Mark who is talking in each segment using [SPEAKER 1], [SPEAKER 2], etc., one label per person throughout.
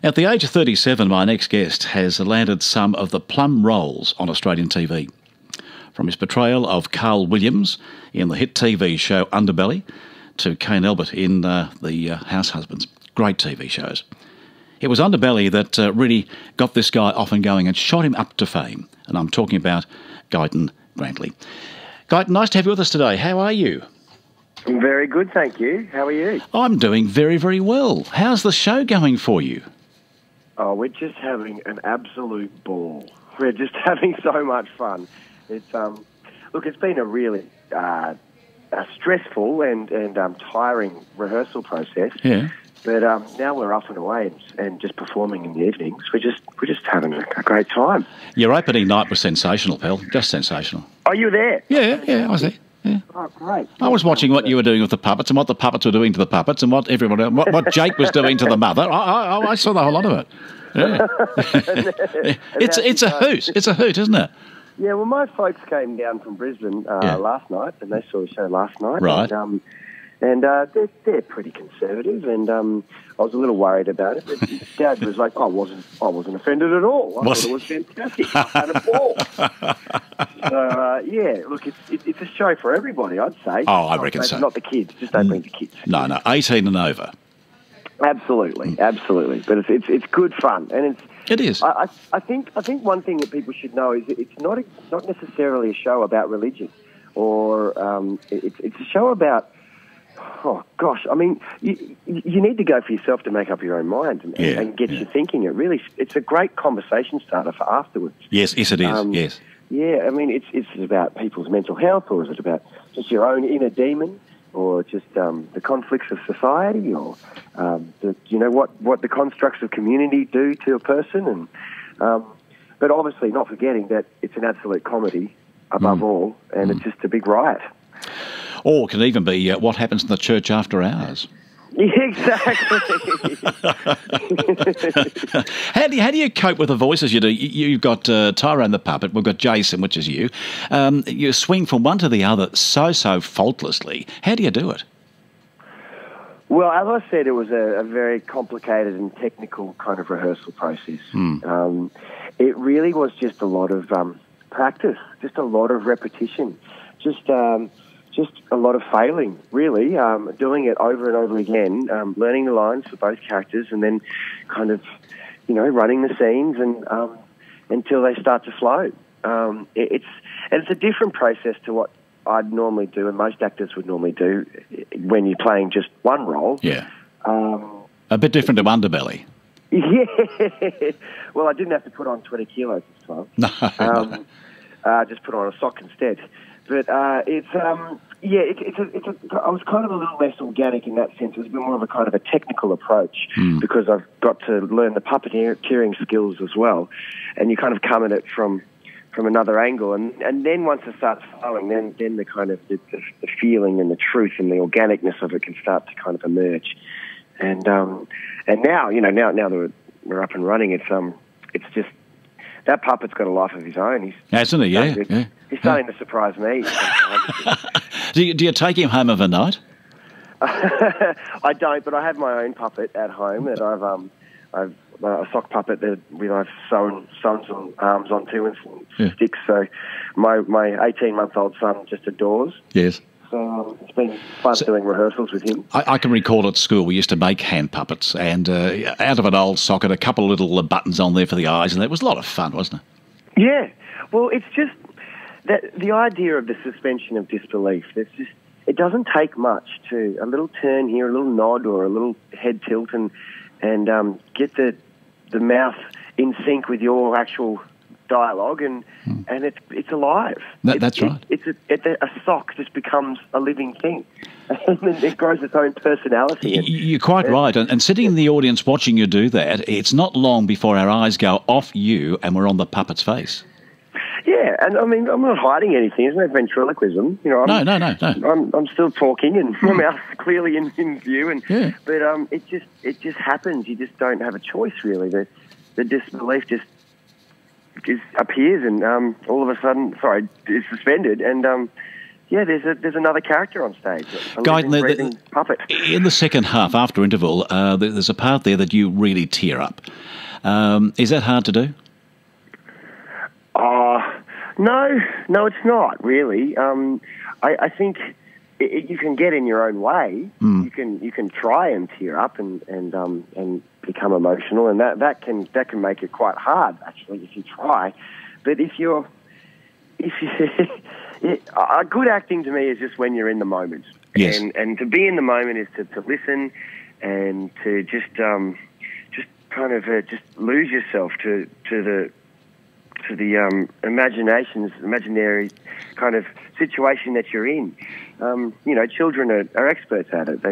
[SPEAKER 1] At the age of 37, my next guest has landed some of the plum roles on Australian TV. From his portrayal of Carl Williams in the hit TV show Underbelly to Kane Albert in the House Husbands. Great TV shows. It was Underbelly that really got this guy off and going and shot him up to fame. And I'm talking about Gyton Grantley. Gyton, nice to have you with us today. How are you?
[SPEAKER 2] I'm very good, thank you. How are you?
[SPEAKER 1] I'm doing very, very well. How's the show going for you?
[SPEAKER 2] Oh, we're just having an absolute ball. We're just having so much fun. It's look, it's been a really a stressful and tiring rehearsal process.
[SPEAKER 1] Yeah.
[SPEAKER 2] But now we're off and away and just performing in the evenings. We're just having a great time.
[SPEAKER 1] Your opening night was sensational, pal. Just sensational.
[SPEAKER 2] Oh, you were there?
[SPEAKER 1] Yeah, I was there. Yeah.
[SPEAKER 2] Oh, great.
[SPEAKER 1] I was watching what you were doing with the puppets and what the puppets were doing to the puppets and what Jake was doing to the mother. I saw the whole lot of it. Yeah. It's a hoot. It's a hoot, isn't it?
[SPEAKER 2] Yeah, well, my folks came down from Brisbane last night, and they saw the show last night.
[SPEAKER 1] Right.
[SPEAKER 2] And they're pretty conservative, and I was a little worried about it. But Dad was like, I wasn't offended at all. I thought it was fantastic. I had a ball. So yeah, look, it's a show for everybody, I'd say.
[SPEAKER 1] Oh, I reckon so.
[SPEAKER 2] Not the kids. Just don't bring the kids.
[SPEAKER 1] No, 18 and over.
[SPEAKER 2] Absolutely. But it's good fun, and
[SPEAKER 1] it is.
[SPEAKER 2] I think one thing that people should know is that it's not necessarily a show about religion, or it's a show about. Oh gosh, I mean, you need to go for yourself to make up your own mind and get you thinking. It's a great conversation starter for afterwards.
[SPEAKER 1] Yes, it is. Yes.
[SPEAKER 2] Yeah, I mean, it's about people's mental health, or is it about just your own inner demon, or just the conflicts of society, or what the constructs of community do to a person, and but obviously not forgetting that it's an absolute comedy above all, and it's just a big riot.
[SPEAKER 1] Or it can even be what happens in the church after hours.
[SPEAKER 2] Yeah, exactly.
[SPEAKER 1] How do you cope with the voices you do? You've got Tyrone the puppet, we've got Jason, which is you. You swing from one to the other so faultlessly. How do you do it?
[SPEAKER 2] Well, as I said, it was a very complicated and technical kind of rehearsal process. It really was just a lot of practice, just a lot of repetition, just a lot of failing, really, doing it over and over again, learning the lines for both characters, and then kind of, running the scenes and until they start to flow. It's a different process to what I'd normally do, and most actors would normally do when you're playing just one role.
[SPEAKER 1] Yeah. A bit different to Underbelly.
[SPEAKER 2] Yeah. Well, I didn't have to put on 20 kilos this time.
[SPEAKER 1] No.
[SPEAKER 2] Just put on a sock instead. But I was kind of a little less organic in that sense. It was a bit more of a kind of a technical approach because I've got to learn the puppeteering skills as well, and you kind of come at it from another angle, and then once it starts flowing, then the kind of the feeling and the truth and the organicness of it can start to kind of emerge, and now that we're up and running, it's just. That puppet's got a life of his own.
[SPEAKER 1] Hasn't he? Yeah.
[SPEAKER 2] He's starting to surprise me.
[SPEAKER 1] Do you take him home of a night?
[SPEAKER 2] I don't, but I have my own puppet at home that I've a sock puppet that I've sewn some arms onto and some sticks. So my 18-month-old son just adores.
[SPEAKER 1] Yes.
[SPEAKER 2] So it's been fun doing rehearsals with him.
[SPEAKER 1] I can recall at school we used to make hand puppets, and out of an old socket, a couple of little buttons on there for the eyes, and it was a lot of fun, wasn't it?
[SPEAKER 2] Yeah. Well, it's just that the idea of the suspension of disbelief. It doesn't take much to a little turn here, a little nod, or a little head tilt, and get the mouth in sync with your actual dialogue, and it's alive.
[SPEAKER 1] That's right.
[SPEAKER 2] A sock just becomes a living thing, and then it grows its own personality.
[SPEAKER 1] You're quite right, and sitting in the audience watching you do that, it's not long before our eyes go off you and we're on the puppet's face.
[SPEAKER 2] Yeah, and I mean, I'm not hiding anything. There's no ventriloquism.
[SPEAKER 1] No.
[SPEAKER 2] I'm still talking, and my mouth's clearly in view, but it just happens. You just don't have a choice, really. The disbelief just appears, and all of a sudden, it's suspended, and there's another character on stage. A
[SPEAKER 1] Gyton,
[SPEAKER 2] living, breathing puppet.
[SPEAKER 1] In the second half, after interval, there's a part there that you really tear up. Is that hard to do?
[SPEAKER 2] No, it's not really. I think you can get in your own way. You can try and tear up and become emotional, and that can make it quite hard actually if you try. But good acting to me is just when you're in the moment.
[SPEAKER 1] Yes.
[SPEAKER 2] And to be in the moment is to listen and to just kind of just lose yourself to the imaginary kind of situation that you're in. Children are experts at it.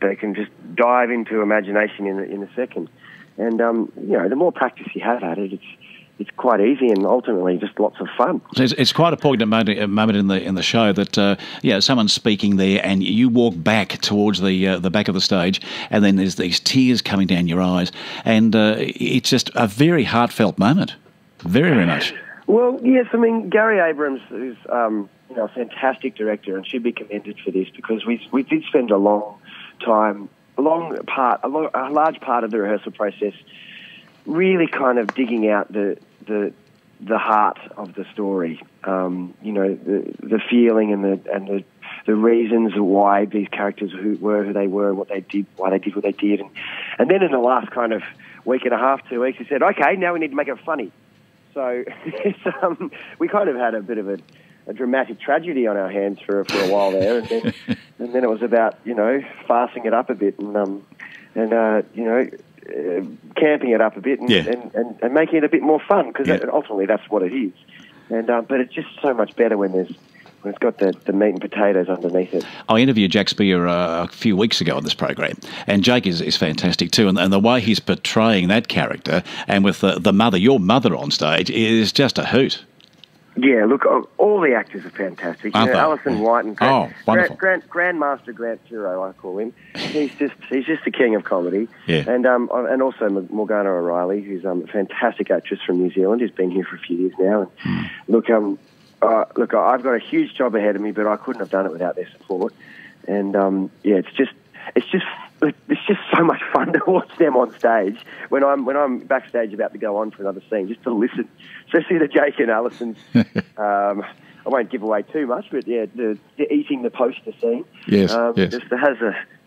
[SPEAKER 2] They can just dive into imagination in a second. And the more practice you have at it, it's quite easy and ultimately just lots of fun.
[SPEAKER 1] It's quite a poignant moment in the show that someone's speaking there and you walk back towards the back of the stage, and then there's these tears coming down your eyes, and it's just a very heartfelt moment. Very, very much.
[SPEAKER 2] Well, yes, I mean, Gary Abrams is a fantastic director and should be commended for this, because we did spend a large part of the rehearsal process really kind of digging out the heart of the story. The feeling and the reasons why these characters were who they were, what they did, why they did what they did, and then in the last kind of week and a half, 2 weeks, he said, "Okay, now we need to make it funny." So we kind of had a bit of a dramatic tragedy on our hands for a while there, and then it was about farcing it up a bit and camping it up a bit and making it a bit more fun, because ultimately that's what it is. And but it's just so much better when it's got the meat and potatoes underneath it.
[SPEAKER 1] I interviewed Jack Spear a few weeks ago on this program, and Jake is fantastic too, and the way he's portraying that character, and with the mother, your mother on stage, is just a hoot.
[SPEAKER 2] Yeah, look, all the actors are fantastic. Alison White and Grandmaster Grant Turo, I call him. He's just the king of comedy. Yeah. And also Morgana O'Reilly, who's a fantastic actress from New Zealand, who's been here for a few years now. And look, I've got a huge job ahead of me, but I couldn't have done it without their support. And it's just so much fun to watch them on stage when I'm backstage about to go on for another scene, just to listen, especially to Jake and Alison's. I won't give away too much, but the eating the poster scene.
[SPEAKER 1] Yes,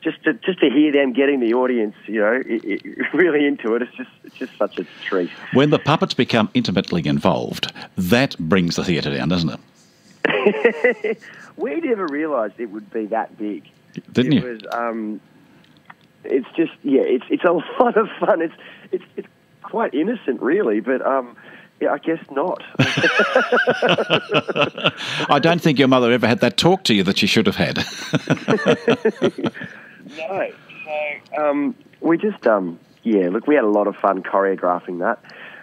[SPEAKER 2] Just to hear them getting the audience, really into it. It's just such a treat.
[SPEAKER 1] When the puppets become intimately involved, that brings the theatre down, doesn't it?
[SPEAKER 2] We never realised it would be that big.
[SPEAKER 1] Didn't you?
[SPEAKER 2] It was. It's just it's a lot of fun. It's quite innocent, really, but I guess not.
[SPEAKER 1] I don't think your mother ever had that talk to you that she should have had.
[SPEAKER 2] No. So we just look, we had a lot of fun choreographing that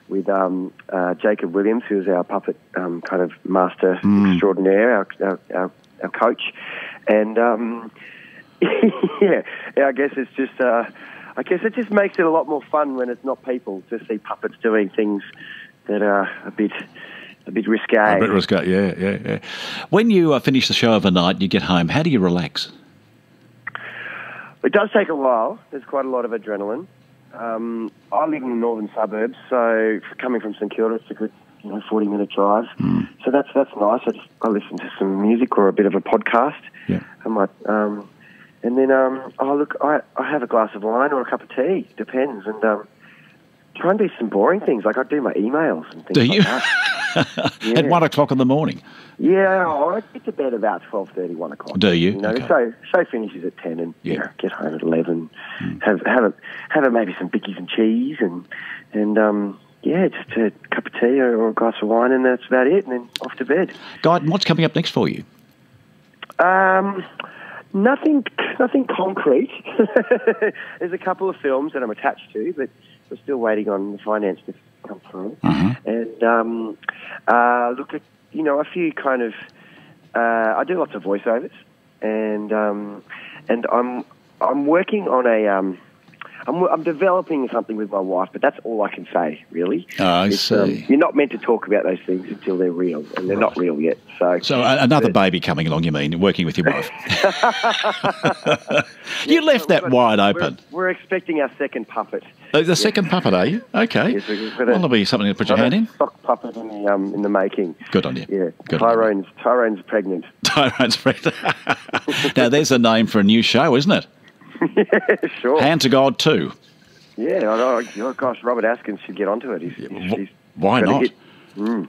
[SPEAKER 2] with Jacob Williams, who's our puppet kind of master extraordinaire, our coach, and I guess it's just it just makes it a lot more fun when it's not people to see puppets doing things that are a bit risque.
[SPEAKER 1] A bit risque, yeah. When you finish the show overnight, you get home. How do you relax?
[SPEAKER 2] It does take a while. There's quite a lot of adrenaline. I live in the northern suburbs, so coming from St Kilda, it's a good 40-minute drive. So that's nice. I listen to some music or a bit of a podcast.
[SPEAKER 1] Yeah.
[SPEAKER 2] I might, and then I have a glass of wine or a cup of tea. Depends, and try and do some boring things, like I do my emails and things like that. Yeah.
[SPEAKER 1] At 1 o'clock in the morning?
[SPEAKER 2] Yeah, I get to bed about 12:30, 1 o'clock.
[SPEAKER 1] Do you?
[SPEAKER 2] Okay. The show finishes at 10 and get home at 11. Have maybe some bickies and cheese and just a cup of tea or a glass of wine, and that's about it, and then off to bed.
[SPEAKER 1] Gyton, what's coming up next for you?
[SPEAKER 2] Nothing concrete. There's a couple of films that I'm attached to, but we're still waiting on the finance to come through. And look at a few kind of. I do lots of voiceovers, and I'm working on I'm developing something with my wife, but that's all I can say, really.
[SPEAKER 1] Oh, I see.
[SPEAKER 2] You're not meant to talk about those things until they're real, and they're not real yet. So
[SPEAKER 1] another baby coming along, you mean, working with your wife? You left that wide open.
[SPEAKER 2] We're expecting our second puppet.
[SPEAKER 1] The second puppet, are you? Okay.
[SPEAKER 2] Yes,
[SPEAKER 1] well, there'll be something to put your hand in.
[SPEAKER 2] Stock puppet in the making.
[SPEAKER 1] Good on you.
[SPEAKER 2] Yeah.
[SPEAKER 1] Good
[SPEAKER 2] Tyrone's pregnant.
[SPEAKER 1] Tyrone's pregnant. Now, there's a name for a new show, isn't it?
[SPEAKER 2] Yeah, sure.
[SPEAKER 1] Hand to God 2.
[SPEAKER 2] Yeah, gosh, Robert Askins should get onto it. He's
[SPEAKER 1] Why not?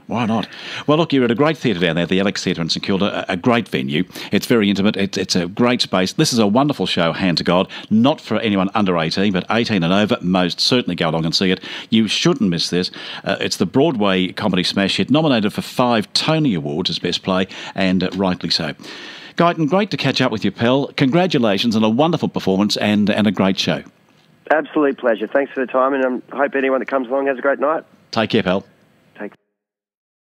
[SPEAKER 1] Why not? Well, look, you're at a great theatre down there, at the Alex Theatre in St Kilda, a great venue. It's very intimate. It's a great space. This is a wonderful show, Hand to God, not for anyone under 18, but 18 and over. Most certainly go along and see it. You shouldn't miss this. It's the Broadway comedy smash hit, nominated for 5 Tony Awards as Best Play, and rightly so. Gyton, great to catch up with you, pal. Congratulations on a wonderful performance and a great show.
[SPEAKER 2] Absolute pleasure. Thanks for the time, and I hope anyone that comes along has a great night.
[SPEAKER 1] Take care, pal.